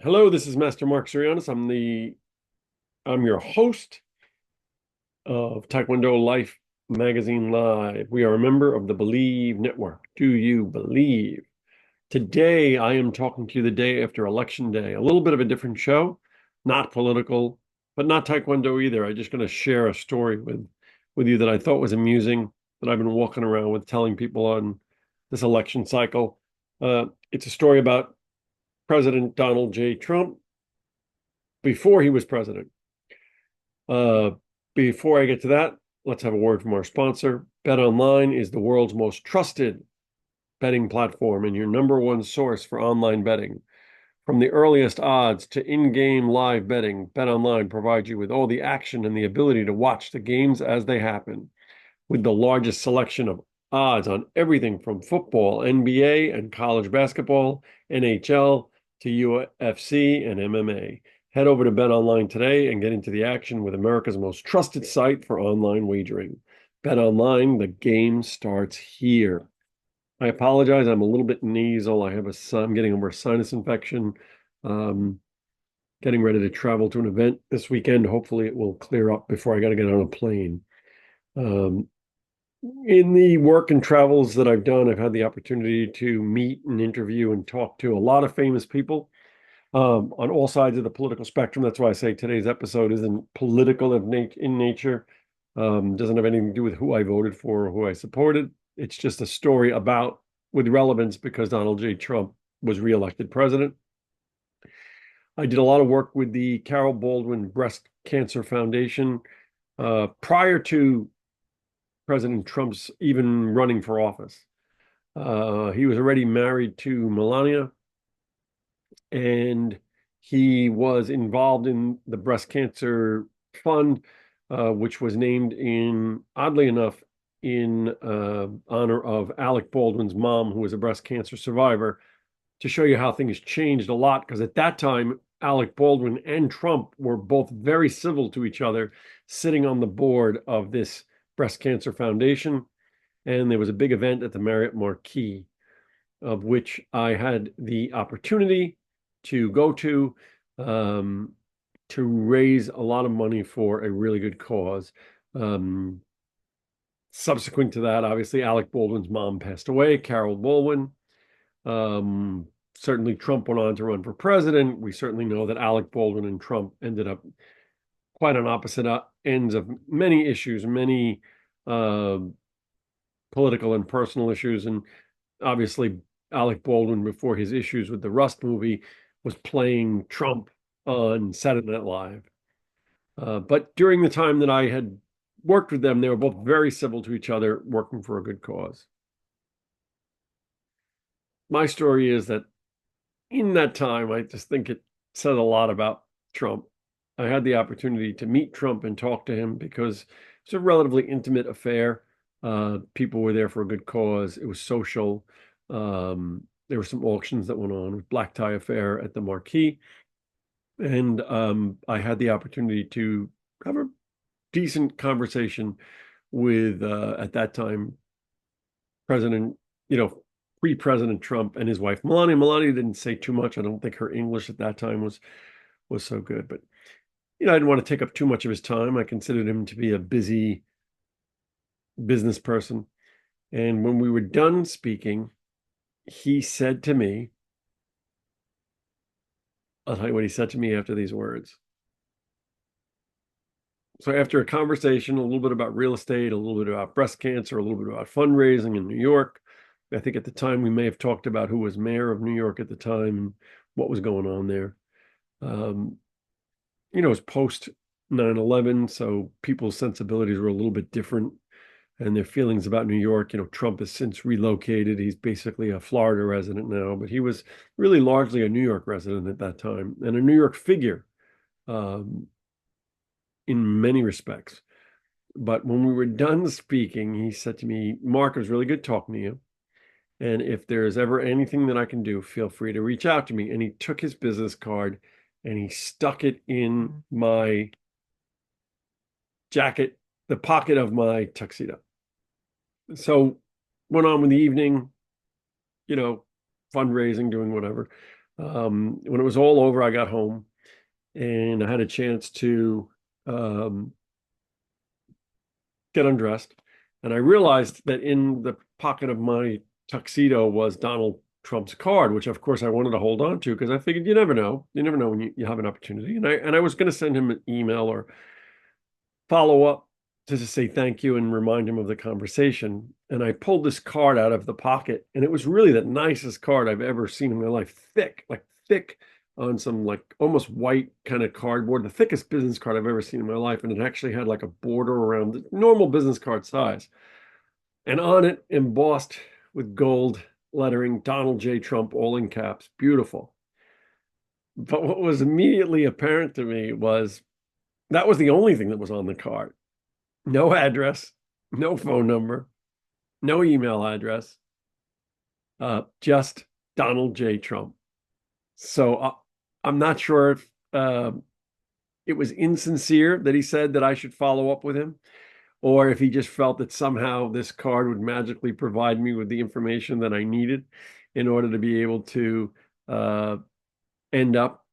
Hello, this is Master Marc Zirogiannis. I'm your host of Taekwondo Life Magazine Live. We are a member of the Believe Network. Do you believe? Today I am talking to you the day after Election Day. A little bit of a different show, not political, but not Taekwondo either. I'm just going to share a story with you that I thought was amusing, that I've been walking around with telling people on this election cycle. It's a story about President Donald J. Trump before he was president. Uh, Before I get to that, let's have a word from our sponsor. BetOnline is the world's most trusted betting platform and your number one source for online betting. From the earliest odds to in-game live betting, BetOnline provides you with all the action and the ability to watch the games as they happen. With the largest selection of odds on everything from football, NBA, and college basketball, NHL, to UFC and MMA. Head over to BetOnline today and get into the action with America's most trusted site for online wagering. BetOnline, the game starts here. I apologize. I'm a little bit nasal. I'm getting over a sinus infection. Getting ready to travel to an event this weekend. Hopefully it will clear up before I got to get on a plane. In the work and travels that I've done, I've had the opportunity to meet and interview and talk to a lot of famous people on all sides of the political spectrum. That's why I say today's episode isn't political in nature. Doesn't have anything to do with who I voted for or who I supported. It's just a story with relevance because Donald J. Trump was reelected president. I did a lot of work with the Carol Baldwin Breast Cancer Foundation prior to President Trump's even running for office. He was already married to Melania, and he was involved in the breast cancer fund, which was named oddly enough, in honor of Alec Baldwin's mom, who was a breast cancer survivor, to show you how things changed a lot. Because at that time, Alec Baldwin and Trump were both very civil to each other, sitting on the board of this breast cancer foundation. And there was a big event at the Marriott Marquis, of which I had the opportunity to go to raise a lot of money for a really good cause. Subsequent to that, obviously, Alec Baldwin's mom passed away, Carol Baldwin. Certainly, Trump went on to run for president. We certainly know that Alec Baldwin and Trump ended up quite on opposite ends of many issues, many political and personal issues. And obviously, Alec Baldwin, before his issues with the Rust movie, was playing Trump on Saturday Night Live. But during the time that I had worked with them, they were both very civil to each other, working for a good cause. My story is that in that time, I just think it said a lot about Trump. I had the opportunity to meet Trump and talk to him because it's a relatively intimate affair. People were there for a good cause. It was social. There were some auctions that went on with Black Tie Affair at the Marquis. And I had the opportunity to have a decent conversation with, at that time, President, pre-President Trump and his wife, Melania. Melania didn't say too much. I don't think her English at that time was so good. But, I didn't want to take up too much of his time. I considered him to be a busy business person. And when we were done speaking, he said to me, I'll tell you what he said to me after these words. So after a conversation, a little bit about real estate, a little bit about breast cancer, a little bit about fundraising in New York. I think at the time we may have talked about who was mayor of New York at the time and what was going on there. It was post 9/11, so people's sensibilities were a little bit different and their feelings about New York. Trump has since relocated. He's basically a Florida resident now, but he was really largely a New York resident at that time and a New York figure in many respects. But when we were done speaking, he said to me, Mark, it was really good talking to you. And if there's ever anything that I can do, feel free to reach out to me. And he took his business card and he stuck it in my jacket, the pocket of my tuxedo. So went on with the evening, fundraising, doing whatever. When it was all over, I got home and I had a chance to um, get undressed. And I realized that in the pocket of my tuxedo was Donald Trump's card, which of course I wanted to hold on to because I figured you never know. You never know when you have an opportunity. And I was going to send him an email or follow up to just say thank you and remind him of the conversation. And I pulled this card out of the pocket, and it was really the nicest card I've ever seen in my life. Thick, like thick on some like almost white kind of cardboard, the thickest business card I've ever seen in my life. And it actually had like a border around the normal business card size. And on it, embossed with gold lettering, Donald J. Trump, all in caps. Beautiful. But what was immediately apparent to me was that was the only thing that was on the card. No address, no phone number, no email address, just Donald J. Trump. So I'm not sure if it was insincere that he said that I should follow up with him, or if he just felt that somehow this card would magically provide me with the information that I needed in order to be able to uh, end up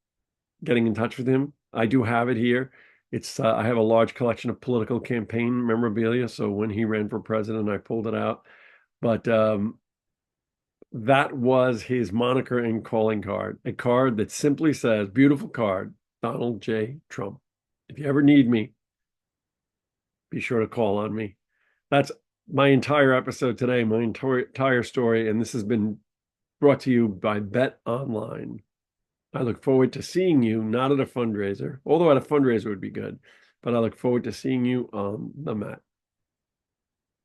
getting in touch with him. I do have it here. It's I have a large collection of political campaign memorabilia. So when he ran for president, I pulled it out. But that was his moniker and calling card, a card that simply says, beautiful card, Donald J. Trump. If you ever need me, be sure to call on me. That's my entire episode today, my entire story. And this has been brought to you by Bet Online. I look forward to seeing you, not at a fundraiser, although at a fundraiser would be good, but I look forward to seeing you on the mat.